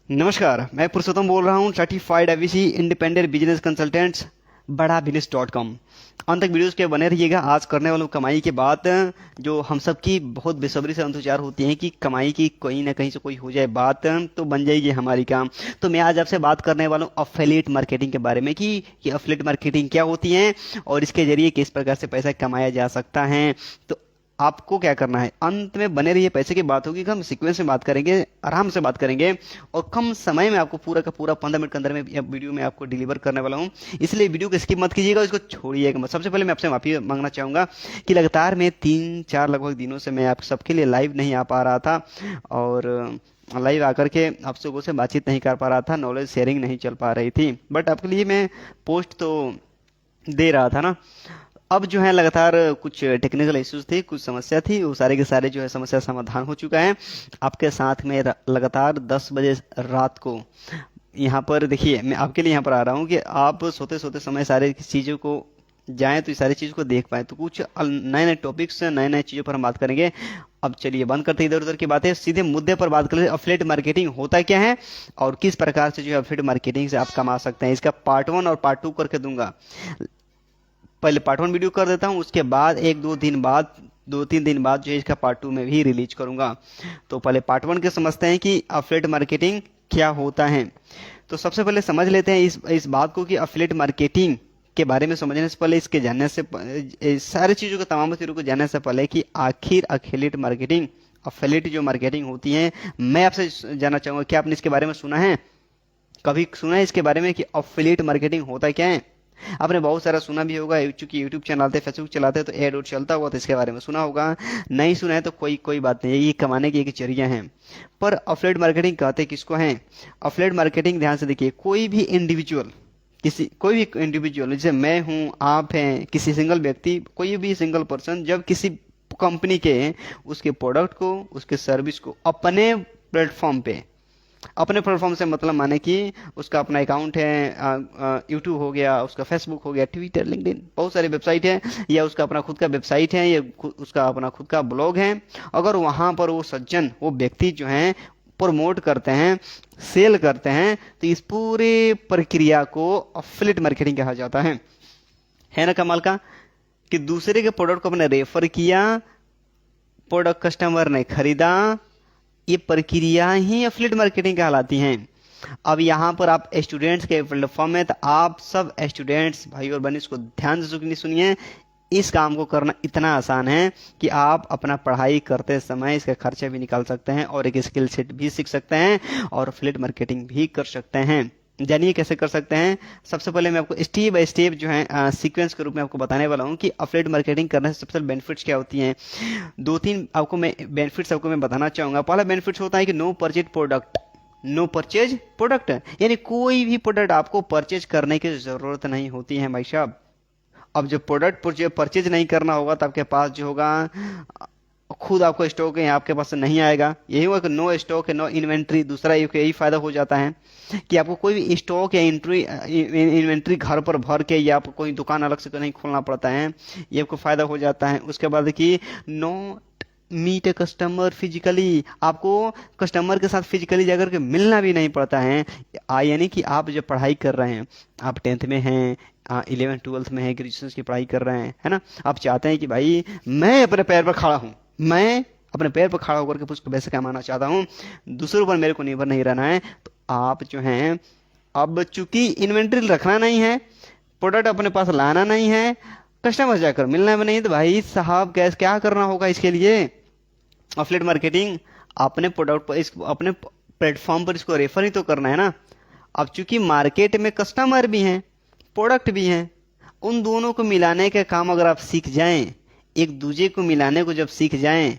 नमस्कार, मैं पुरुषोत्तम बोल रहा हूँ, certified ABC independent business consultants बड़ा बिजनेस डॉट कॉम। अंत तक वीडियोस के बने रहिएगा। आज करने वालों कमाई की बात जो हम सब की बहुत बेसब्री से इंतजार होती है कि कमाई की कहीं ना कहीं से कोई हो जाए बात तो बन जाएगी हमारी काम। तो मैं आज आपसे बात करने वाला हूँ अफिलिएट मार्केटिंग के बारे में कि ये अफिलिएट मार्केटिंग क्या होती है और इसके जरिए किस प्रकार से पैसा कमाया जा सकता है। तो आपको क्या करना है, अंत में बने रहिए। पैसे की बात होगी, हम सीक्वेंस में बात करेंगे, आराम से बात करेंगे और कम समय में आपको पूरा का पूरा 15 मिनट के अंदर में यह वीडियो में आपको डिलीवर करने वाला हूं। इसलिए वीडियो को स्किप मत कीजिएगा, इसको छोड़िएगा मत। सबसे पहले मैं आपसे माफी मांगना चाहूंगा कि लगातार मैं 3-4 लगभग दिनों से मैं आप सबके लिए लाइव नहीं आ पा रहा था और लाइव आकर के आप लोगों से बातचीत नहीं कर पा रहा था, नॉलेज शेयरिंग नहीं चल पा रही थी। बट आपके लिए मैं पोस्ट तो दे रहा था ना। अब जो है लगातार कुछ टेक्निकल इश्यूज थे, कुछ समस्या थी, वो सारे के सारे जो है समस्या समाधान हो चुका है। आपके साथ में लगातार 10 बजे रात को यहाँ पर देखिए, मैं आपके लिए यहाँ पर आ रहा हूँ कि आप सोते सोते समय सारे चीज़ों को जाएं तो इस सारी चीज़ को देख पाए। तो कुछ नए नए टॉपिक्स, नए नए चीज़ों पर हम बात करेंगे। अब चलिए बंद करते इधर उधर की बातें, सीधे मुद्दे पर बात करें। अफिलिएट मार्केटिंग होता क्या है और किस प्रकार से जो है अफिलिएट मार्केटिंग से आप कमा सकते हैं, इसका पार्ट 1 और पार्ट 2 करके दूंगा। पहले पार्ट 1 वीडियो कर देता हूँ, उसके बाद 1-2 दिन बाद 2-3 दिन बाद जो है इसका पार्ट 2 में भी रिलीज करूंगा। तो पहले पार्ट 1 के समझते हैं कि अफिलिएट मार्केटिंग क्या होता है। तो सबसे पहले समझ लेते हैं इस बात को कि अफिलिएट मार्केटिंग के बारे में समझने से पहले, इसके जानने से सारी चीज़ों को, तमाम चीज़ों को जानने से पहले कि आखिर अफिलिएट मार्केटिंग, अफिलिएट जो मार्केटिंग होती है, मैं आपसे जानना चाहूंगा क्या आपने इसके बारे में सुना है? कभी सुना है इसके बारे में कि अफिलिएट मार्केटिंग होता क्या है? आपने बहुत सारा सुना भी होगा, चूंकि यूट्यूब चलाते, फेसबुक चलाते तो एड चलता होगा तो इसके बारे में सुना होगा। नहीं सुना है तो कोई कोई बात नहीं है, ये कमाने की एक जरिया है। पर अफिलिएट मार्केटिंग कहते किसको है? अफिलिएट मार्केटिंग ध्यान से देखिए, कोई भी इंडिविजुअल, जैसे मैं हूं, आप हैं, किसी सिंगल व्यक्ति, कोई भी सिंगल पर्सन जब किसी कंपनी के उसके प्रोडक्ट को, उसके सर्विस को अपने प्लेटफॉर्म से मतलब माने कि उसका अपना अकाउंट है, यूट्यूब हो गया, उसका फेसबुक हो गया, ट्विटर, लिंक्डइन, बहुत सारी वेबसाइट है, या उसका अपना खुद का वेबसाइट है, या उसका अपना खुद का ब्लॉग है। अगर वहां पर वो सज्जन, वो व्यक्ति जो हैं प्रमोट करते हैं, सेल करते हैं, तो इस पूरे प्रक्रिया को अफिलिएट मार्केटिंग कहा जाता है ना कमाल का। कि दूसरे के प्रोडक्ट को अपने रेफर किया, प्रोडक्ट कस्टमर ने खरीदा, ये प्रक्रिया ही अफिलिएट मार्केटिंग कहलाती हैं। अब यहाँ पर आप स्टूडेंट्स के प्लेटफॉर्म में, तो आप सब स्टूडेंट्स भाई और बहन इसको ध्यान से सुनिए। इस काम को करना इतना आसान है कि आप अपना पढ़ाई करते समय इसका खर्चा भी निकाल सकते हैं और एक स्किल सेट भी सीख सकते हैं और अफिलिएट मार्केटिंग भी कर सकते हैं। जानिए कैसे कर सकते हैं। सबसे पहले मैं आपको स्टेप बाय स्टेप जो है सीक्वेंस के रूप में आपको बताने वाला हूँ कि अफिलिएट मार्केटिंग करने से सबसे पहले बेनिफिट्स क्या होती हैं। 2-3 आपको मैं बेनिफिट्स आपको मैं बताना चाहूंगा। पहला बेनिफिट्स होता है कि नो परचेज प्रोडक्ट, यानी कोई भी प्रोडक्ट आपको परचेज करने की जरूरत नहीं होती है भाई साहब। अब जो प्रोडक्ट परचेज नहीं करना होगा तो आपके पास जो होगा खुद आपको स्टॉक है, आपके पास नहीं आएगा। यही हुआ कि नो स्टॉक है, नो इन्वेंट्री। दूसरा यही फायदा हो जाता है कि आपको कोई भी स्टॉक या इन्वेंट्री घर पर भर के, या आपको कोई दुकान अलग से नहीं खोलना पड़ता है, ये आपको फायदा हो जाता है। उसके बाद कि no meet a customer physically, आपको कस्टमर के साथ फिजिकली जाकर के मिलना भी नहीं पड़ता है। यानी कि आप जब पढ़ाई कर रहे हैं, आप 10th में हैं, 11th-12th में है, ग्रेजुएशन की पढ़ाई कर रहे हैं, है ना, आप चाहते हैं कि भाई मैं अपने पैर पर खड़ा हूं, मैं अपने पैर पर खड़ा होकर के कुछ पैसे कमाना चाहता हूं, दूसरों पर मेरे को निर्भर नहीं रहना है। तो आप जो हैं, अब चूंकि इन्वेंट्री रखना नहीं है, प्रोडक्ट अपने पास लाना नहीं है, कस्टमर जाकर मिलना भी नहीं, तो भाई साहब कैसे क्या करना होगा इसके लिए? अफिलिएट मार्केटिंग अपने प्रोडक्ट पर, अपने प्लेटफॉर्म पर इसको रेफर ही तो करना है ना। अब चूंकि मार्केट में कस्टमर भी हैं, प्रोडक्ट भी हैं, उन दोनों को मिलाने का काम अगर आप सीख जाएं, एक दूसरे को मिलाने को जब सीख जाएं,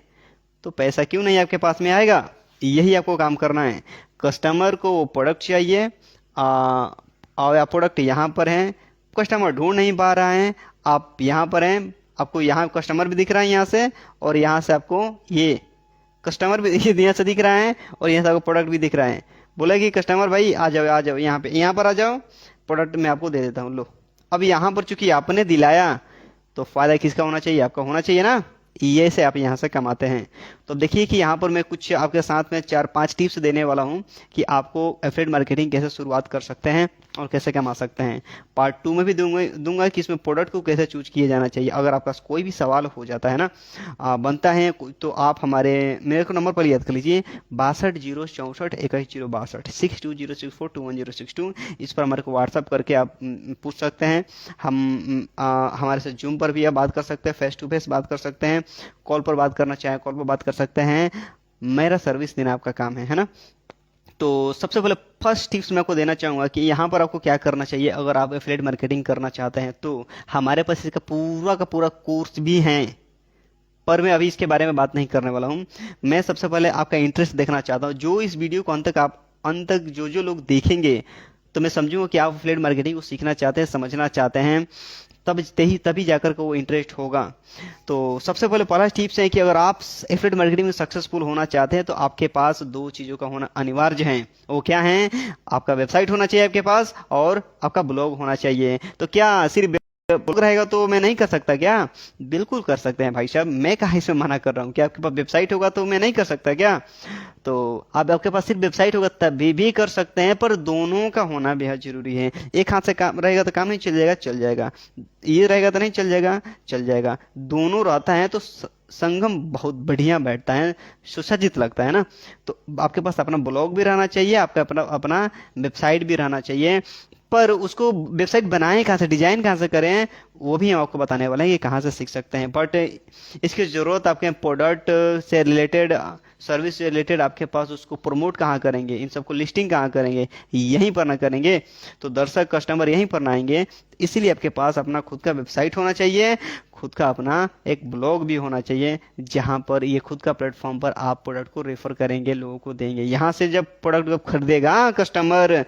तो पैसा क्यों नहीं आपके पास में आएगा। यही आपको काम करना है। कस्टमर को वो प्रोडक्ट चाहिए, और या प्रोडक्ट यहाँ पर है, कस्टमर ढूंढ नहीं पा रहा है, आप यहाँ पर हैं, आपको यहाँ कस्टमर भी दिख रहा है यहाँ से, और यहाँ से आपको ये कस्टमर भी यहाँ से दिख रहा है, और यहाँ से आपको प्रोडक्ट भी दिख रहा है। बोला कि कस्टमर भाई आ जाओ यहाँ पे, यहाँ पर आ जाओ, प्रोडक्ट मैं आपको दे देता हूँ, लो। अब यहाँ पर चूंकि आपने दिलाया, तो फायदा किसका होना चाहिए? आपका होना चाहिए ना। ये से आप यहाँ से कमाते हैं। तो देखिए कि यहाँ पर मैं कुछ आपके साथ में 4-5 टिप्स देने वाला हूँ कि आपको एफिलिएट मार्केटिंग कैसे शुरुआत कर सकते हैं और कैसे कमा सकते हैं। पार्ट 2 में भी दूंगा कि इसमें प्रोडक्ट को कैसे चूज किया जाना चाहिए। अगर आपका कोई भी सवाल हो जाता है ना, बनता है, तो आप मेरे को नंबर पर याद कर लीजिए, 62 064 21 062, 62 064 21 062। इस पर हमारे को व्हाट्सअप करके आप पूछ सकते हैं। हमारे से जूम पर भी आप बात कर सकते हैं, फेस टू फेस बात कर सकते हैं, कॉल पर बात करना चाहे कॉल पर बात कर सकते हैं। मेरा सर्विस देना आपका काम है ना। तो सबसे पहले फर्स्ट टिप्स मैं आपको देना चाहूंगा कि यहाँ पर आपको क्या करना चाहिए। अगर आप एफिलिएट मार्केटिंग करना चाहते हैं तो हमारे पास इसका पूरा का पूरा कोर्स भी है, पर मैं अभी इसके बारे में बात नहीं करने वाला हूँ। मैं सबसे पहले आपका इंटरेस्ट देखना चाहता हूँ। जो इस वीडियो को अंत तक जो लोग देखेंगे, तो मैं समझूंगा कि आप एफिलिएट मार्केटिंग को सीखना चाहते हैं, समझना चाहते हैं, तभी जाकर के वो इंटरेस्ट होगा। तो सबसे पहला टिप्स है कि अगर आप एफिलिएट मार्केटिंग में सक्सेसफुल होना चाहते हैं तो आपके पास 2 चीजों का होना अनिवार्य है। वो क्या है? आपका वेबसाइट होना चाहिए आपके पास, और आपका ब्लॉग होना चाहिए। तो क्या सिर्फ ब्लॉग रहेगा तो मैं नहीं कर सकता क्या? बिल्कुल कर सकते हैं भाई साहब, मैं कहाँ इसमें मना कर रहा हूँ। क्या आपके पास वेबसाइट होगा तो मैं नहीं कर सकता क्या? तो अब आपके पास सिर्फ वेबसाइट होगा तभी भी कर सकते हैं, पर दोनों का होना बेहद जरूरी है। एक हाथ से काम रहेगा तो काम नहीं चल जाएगा, चल जाएगा। ये रहेगा तो नहीं चल जाएगा, चल जाएगा। दोनों रहता है तो संगम बहुत बढ़िया बैठता है, सुसज्जित लगता है ना। तो आपके पास अपना ब्लॉग भी रहना चाहिए, आपका अपना वेबसाइट भी रहना चाहिए। पर उसको वेबसाइट बनाएं कहाँ से, डिजाइन कहाँ से करें, वो भी हम आपको बताने वाले हैं कि कहाँ से सीख सकते हैं। बट इसकी जरूरत आपके प्रोडक्ट से रिलेटेड, सर्विस से रिलेटेड आपके पास, उसको प्रमोट कहाँ करेंगे, इन सबको लिस्टिंग कहाँ करेंगे, यहीं पर ना करेंगे तो दर्शक कस्टमर यहीं पर ना आएंगे। इसीलिए आपके पास अपना खुद का वेबसाइट होना चाहिए, खुद का अपना एक ब्लॉग भी होना चाहिए, जहां पर ये खुद का प्लेटफॉर्म पर आप प्रोडक्ट को रेफर करेंगे, लोगों को देंगे। यहां से जब प्रोडक्ट खरीदेगा कस्टमर,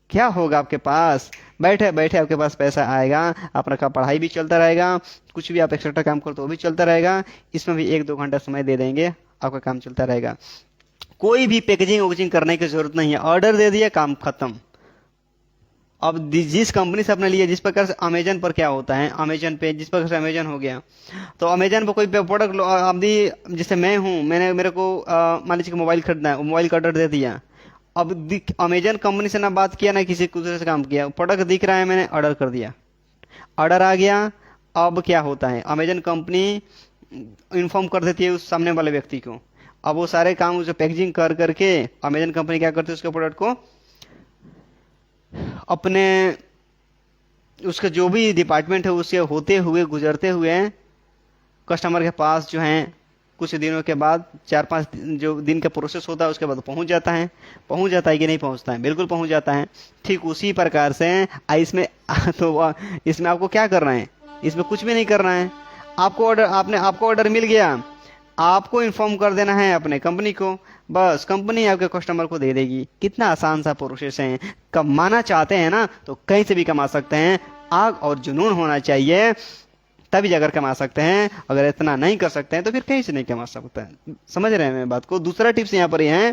क्या होगा? आपके पास बैठे बैठे आपके पास पैसा आएगा, अपना का पढ़ाई भी चलता रहेगा, कुछ भी आप एक्स्ट्रा काम करते हो वो भी चलता रहेगा। इसमें भी 1-2 घंटा समय दे देंगे, आपका काम चलता रहेगा। कोई भी पैकेजिंग वैकेजिंग करने की जरूरत नहीं है, ऑर्डर दे दिया, काम खत्म। अब जिस कंपनी से आपने लिया, जिस प्रकार से अमेजन पर क्या होता है, अमेजन पे जिस प्रकार से अमेजन हो गया, तो अमेजन पर कोई प्रोडक्ट आप दी, जैसे मैं हूं, मेरे को मान लीजिए मोबाइल खरीदना है, मोबाइल का ऑर्डर दे दिया। अब अमेजन कंपनी से ना बात किया ना किसी दूसरे से काम किया, प्रोडक्ट दिख रहा है, मैंने ऑर्डर कर दिया, ऑर्डर आ गया। अब क्या होता है, अमेजन कंपनी इन्फॉर्म कर देती है उस सामने वाले व्यक्ति को। अब वो सारे काम उसे पैकेजिंग कर करके अमेजन कंपनी क्या करती है, उसके प्रोडक्ट को अपने उसका जो भी डिपार्टमेंट है उससे होते हुए, गुजरते हुए कस्टमर के पास जो है, कुछ दिनों के बाद, 4-5 जो दिन का प्रोसेस होता है, उसके बाद पहुंच जाता है। पहुंच जाता है कि नहीं पहुंचता है? बिल्कुल पहुंच जाता है। ठीक उसी प्रकार से इसमें तो इसमें आपको क्या करना है? इसमें कुछ भी नहीं करना है। आपको ऑर्डर मिल गया, आपको इन्फॉर्म कर देना है अपने कंपनी को, बस कंपनी आपके कस्टमर को दे देगी। कितना आसान सा प्रोसेस है। कमाना चाहते हैं ना तो कहीं से भी कमा सकते हैं। आग और जुनून होना चाहिए, तभी जाकर कमा सकते हैं। अगर इतना नहीं कर सकते हैं तो फिर कहीं से नहीं कमा सकते हैं। समझ रहे हैं मेरी बात को? दूसरा टिप्स यहाँ पर यह है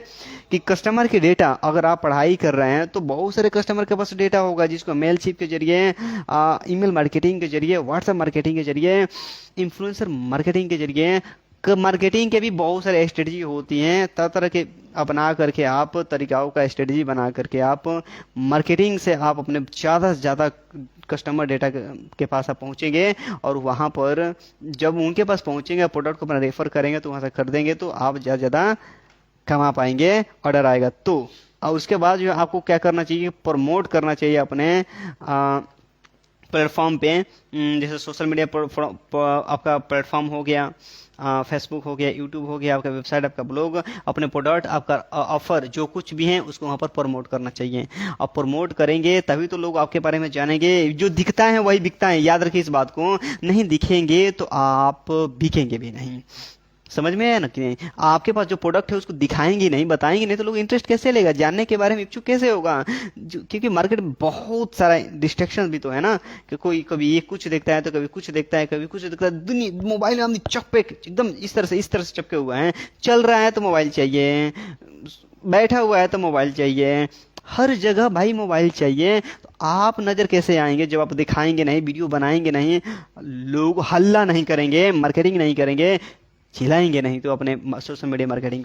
कि कस्टमर के डेटा, अगर आप पढ़ाई कर रहे हैं तो बहुत सारे कस्टमर के पास डेटा होगा, जिसको मेलशिप के जरिए, ईमेल मार्केटिंग के जरिए, व्हाट्सएप मार्केटिंग के जरिए, इन्फ्लुएंसर मार्केटिंग के जरिए, मार्केटिंग के भी बहुत सारे स्ट्रेटजी होती हैं। तरह तरह के अपना करके आप तरीकाओं का स्ट्रेटजी बना करके आप मार्केटिंग से आप अपने ज़्यादा से ज़्यादा कस्टमर डेटा के पास आप पहुंचेंगे, और वहां पर जब उनके पास पहुंचेंगे, प्रोडक्ट को अपना रेफर करेंगे, तो वहां से खरीदेंगे, तो आप ज़्यादा ज़्यादा कमा पाएंगे, ऑर्डर आएगा तो। और उसके बाद जो आपको क्या करना चाहिए, प्रमोट करना चाहिए अपने प्लेटफॉर्म पे। जैसे सोशल मीडिया आपका प्लेटफॉर्म हो गया, फेसबुक हो गया, यूट्यूब हो गया, आपका वेबसाइट, आपका ब्लॉग, अपने प्रोडक्ट, आपका ऑफर जो कुछ भी है उसको वहाँ पर प्रमोट करना चाहिए। आप प्रमोट करेंगे तभी तो लोग आपके बारे में जानेंगे। जो दिखता है वही बिकता है, याद रखिए इस बात को। नहीं दिखेंगे तो आप बिकेंगे भी नहीं। समझ में आया ना कि नहीं? आपके पास जो प्रोडक्ट है उसको दिखाएंगे नहीं, बताएंगे नहीं, तो लोग इंटरेस्ट कैसे लेगा, जानने के बारे में इच्छुक कैसे होगा? क्योंकि मार्केट में बहुत सारा डिस्ट्रैक्शन भी तो है ना, कि कोई कभी ये कुछ देखता है तो कभी कुछ देखता है, कभी कुछ देखता है। दुनिया मोबाइल में चप्पे एकदम इस तरह से चपके हुए हैं। चल रहा है तो मोबाइल चाहिए, बैठा हुआ है तो मोबाइल चाहिए, हर जगह भाई मोबाइल चाहिए। तो आप नज़र कैसे आएंगे जब आप दिखाएंगे नहीं, वीडियो बनाएंगे नहीं, लोग हल्ला नहीं करेंगे, मार्केटिंग नहीं करेंगे, चिल्लाएंगे नहीं तो अपने सोशल मीडिया मार्केटिंग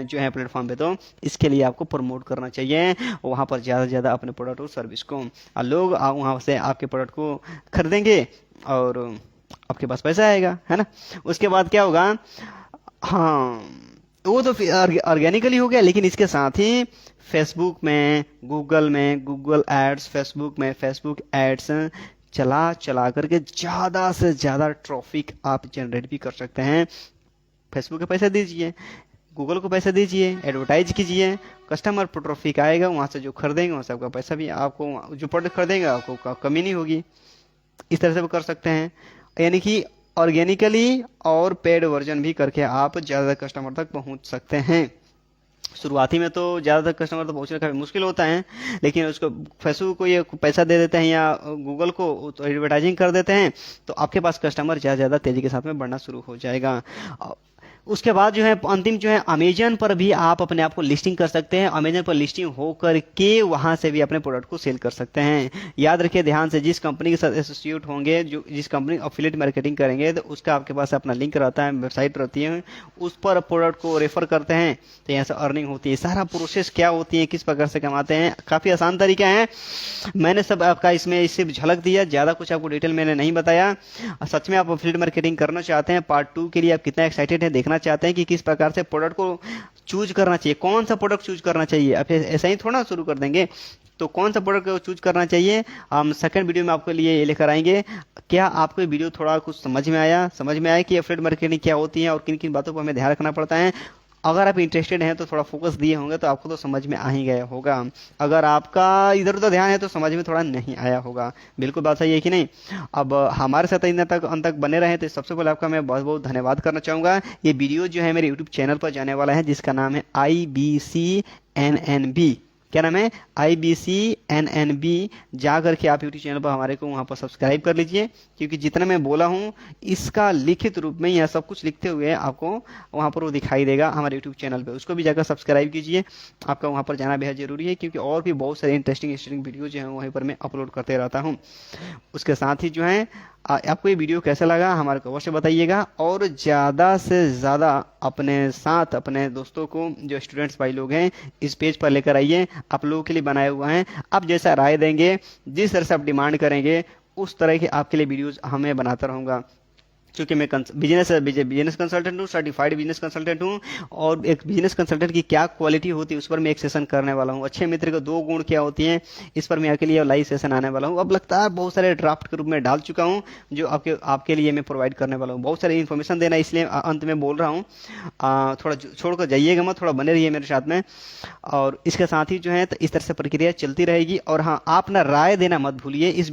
जो है प्लेटफॉर्म पे। तो इसके लिए आपको प्रमोट करना चाहिए वहाँ पर ज़्यादा से ज़्यादा अपने प्रोडक्ट और सर्विस को, और लोग वहाँ से आपके प्रोडक्ट को खरीदेंगे और आपके पास पैसा आएगा, है ना। उसके बाद क्या होगा, हाँ, वो तो ऑर्गेनिकली हो गया, लेकिन इसके साथ ही फेसबुक में गूगल एड्स, फेसबुक में फेसबुक एड्स चला चला करके ज़्यादा से ज़्यादा ट्रैफिक आप जनरेट भी कर सकते हैं। फेसबुक को पैसा दीजिए, गूगल को पैसा दीजिए, एडवर्टाइज कीजिए, कस्टमर पर ट्रैफिक आएगा, वहाँ से जो खरीदेंगे वहाँ से आपका पैसा भी, आपको जो प्रोडक्ट खरीदेंगे आपको कमी नहीं होगी। इस तरह से भी कर सकते हैं, यानी कि ऑर्गेनिकली और पेड वर्जन भी करके आप ज़्यादा कस्टमर तक पहुंच सकते हैं। शुरुआती में तो ज़्यादातर कस्टमर तो पहुंचना काफ़ी मुश्किल होता है, लेकिन उसको फेसबुक को ये पैसा दे देते हैं या गूगल को तो एडवर्टाइजिंग कर देते हैं, तो आपके पास कस्टमर ज़्यादा ज़्यादा तेज़ी के साथ में बढ़ना शुरू हो जाएगा। उसके बाद जो है अंतिम जो है अमेजन पर भी आप अपने आप को लिस्टिंग कर सकते हैं। अमेजन पर लिस्टिंग हो करके वहां से भी अपने प्रोडक्ट को सेल कर सकते हैं। याद रखिए ध्यान से, जिस कंपनी के साथ एसोसिएट होंगे, जो जिस कंपनी अफिलिएट मार्केटिंग करेंगे, तो उसका आपके पास अपना लिंक रहता है, वेबसाइट रहती है, उस पर प्रोडक्ट को रेफर करते हैं तो यहाँ से अर्निंग होती है। सारा प्रोसेस क्या होती है, किस प्रकार से कमाते हैं, काफ़ी आसान तरीका है। मैंने सब आपका इसमें सिर्फ झलक दिया, ज़्यादा कुछ आपको डिटेल मैंने नहीं बताया। सच में आप अफिलिएट मार्केटिंग करना चाहते हैं, पार्ट 2 के लिए आप कितना एक्साइटेड है देखना चाहते हैं कि किस प्रकार से प्रोडक्ट को चूज करना चाहिए, कौन सा प्रोडक्ट चूज करना चाहिए। अब ऐसा ही थोड़ा शुरू कर देंगे, तो कौन सा प्रोडक्ट को चूज करना चाहिए हम सेकंड वीडियो में आपके लिए ये लेकर आएंगे। क्या आपको ये वीडियो थोड़ा कुछ समझ में आया कि एफिलिएट मार्केटिंग क्या होती है और किन किन बातों पर हमें ध्यान रखना पड़ता है। अगर आप इंटरेस्टेड हैं तो थोड़ा फोकस दिए होंगे तो आपको तो समझ में आ ही गया होगा। अगर आपका इधर उधर ध्यान है तो समझ में थोड़ा नहीं आया होगा। बिल्कुल बात सही है कि नहीं। अब हमारे साथ इन तक अंत तक बने रहे, तो सबसे पहले आपका मैं बहुत बहुत धन्यवाद करना चाहूँगा। ये वीडियो जो है मेरे यूट्यूब चैनल पर जाने वाला है, जिसका नाम है IBCNNB। क्या नाम है? IBCNNB। जा करके आप यूट्यूब चैनल पर हमारे को वहाँ पर सब्सक्राइब कर लीजिए, क्योंकि जितना मैं बोला हूँ इसका लिखित रूप में यह सब कुछ लिखते हुए आपको वहाँ पर वो दिखाई देगा हमारे यूट्यूब चैनल पे। उसको भी जाकर सब्सक्राइब कीजिए। आपका वहाँ पर जाना बेहद ज़रूरी है, क्योंकि और भी बहुत सारे इंटरेस्टिंग वीडियो जो हैं वहीं पर मैं अपलोड करते रहता हूँ। उसके साथ ही जो है आपको ये वीडियो कैसा लगा हमारे को अवश्य बताइएगा, और ज़्यादा से ज़्यादा अपने साथ अपने दोस्तों को, जो स्टूडेंट्स भाई लोग हैं, इस पेज पर लेकर आइए। आप लोगों के लिए बनाए हुए हैं। आप जैसा राय देंगे, जिस तरह से आप डिमांड करेंगे, उस तरह के आपके लिए वीडियोज़ हमें बनाता रहूँगा। क्योंकि मैं बिजनेस कंसल्टेंट हूँ, सर्टिफाइड बिजनेस कंसल्टेंट हूँ, और एक बिजनेस कंसल्टेंट की क्या क्वालिटी होती है उस पर मैं एक सेशन करने वाला हूँ। अच्छे मित्र के 2 गुण क्या होती हैं, इस पर मैं आपके लिए लाइव सेशन आने वाला हूँ। अब लगता है बहुत सारे ड्राफ्ट के रूप में डाल चुका हूँ, जो आपके लिए मैं प्रोवाइड करने वाला हूँ। बहुत सारी इन्फॉर्मेशन देना, इसलिए अंत में बोल रहा हूँ। थोड़ा छोड़ कर जाइएगा मत, थोड़ा बने रहिए मेरे साथ में। और इसके साथ ही जो है तो इस तरह से प्रक्रिया चलती रहेगी। और हाँ, आप ना राय देना मत भूलिए इस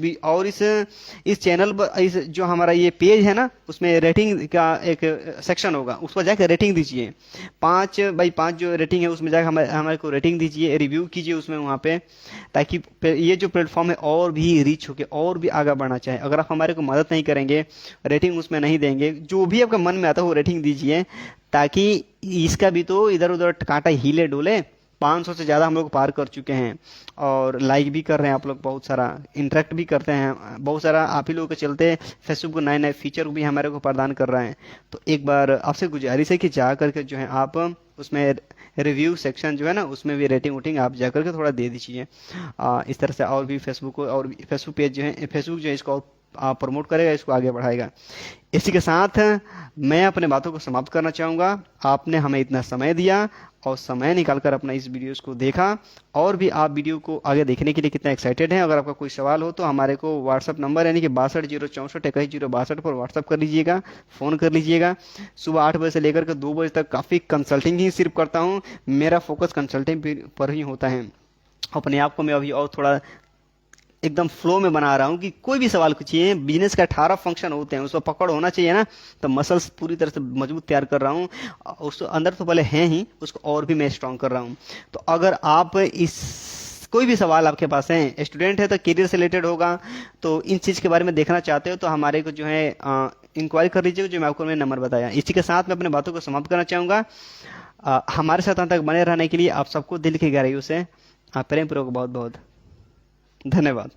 चैनल पर। इस जो हमारा ये पेज है ना, उसमें रेटिंग का एक सेक्शन होगा, उस पर जाकर रेटिंग दीजिए। 5/5 जो रेटिंग है उसमें जाकर हमारे को रेटिंग दीजिए, रिव्यू कीजिए उसमें वहाँ पे, ताकि ये जो प्लेटफॉर्म है और भी रीच होके और भी आगे बढ़ना चाहे। अगर आप हमारे को मदद नहीं करेंगे, रेटिंग उसमें नहीं देंगे, जो भी आपका मन में आता है वो रेटिंग दीजिए, ताकि इसका भी तो इधर उधर कांटा हिले डोले। 500 से ज़्यादा हम लोग पार कर चुके हैं, और लाइक भी कर रहे हैं आप लोग, बहुत सारा इंटरेक्ट भी करते हैं, बहुत सारा आप ही लोगों के चलते फेसबुक को नए नए फीचर भी हमारे को प्रदान कर रहे हैं। तो एक बार आपसे गुजारिश है कि जा करके जो है आप उसमें रिव्यू सेक्शन जो है ना, उसमें भी रेटिंग वोटिंग आप जा करके थोड़ा दे दीजिए। इस तरह से और भी फेसबुक पेज जो है, फेसबुक जो है इसको आप प्रमोट करेगा, इसको आगे बढ़ाएगा। इसी के साथ मैं अपने बातों को समाप्त करना चाहूँगा। आपने हमें इतना समय दिया और समय निकालकर अपना इस वीडियोस को देखा, और भी आप वीडियो को आगे देखने के लिए कितना एक्साइटेड हैं। अगर आपका कोई सवाल हो तो हमारे को व्हाट्सअप नंबर यानी कि 62 064 21 062 पर व्हाट्सअप कर लीजिएगा, फ़ोन कर लीजिएगा। सुबह 8 बजे से लेकर के 2 बजे तक काफ़ी कंसल्टिंग ही सिर्फ करता हूँ। मेरा फोकस कंसल्टिंग पर ही होता है। अपने आप को मैं अभी और थोड़ा एकदम फ्लो में बना रहा हूँ कि कोई भी सवाल पूछिए। बिजनेस का 18 फंक्शन होते हैं, उसको पकड़ होना चाहिए ना, तो मसल्स पूरी तरह से मजबूत तैयार कर रहा हूँ। उसको अंदर तो पहले हैं ही, उसको और भी मैं स्ट्रांग कर रहा हूँ। तो अगर आप कोई भी सवाल आपके पास है, स्टूडेंट है तो करियर से रिलेटेड होगा, तो इन चीज़ के बारे में देखना चाहते हो तो हमारे को जो है इंक्वायरी कर लीजिए, जो मैं आपको मैंने नंबर बताया। इसी के साथ मैं अपने बातों को समाप्त करना चाहूँगा। हमारे साथ अंत तक बने रहने के लिए आप सबको दिल की गहराइयों से हाँ, प्रेम पूर्वक बहुत बहुत धन्यवाद।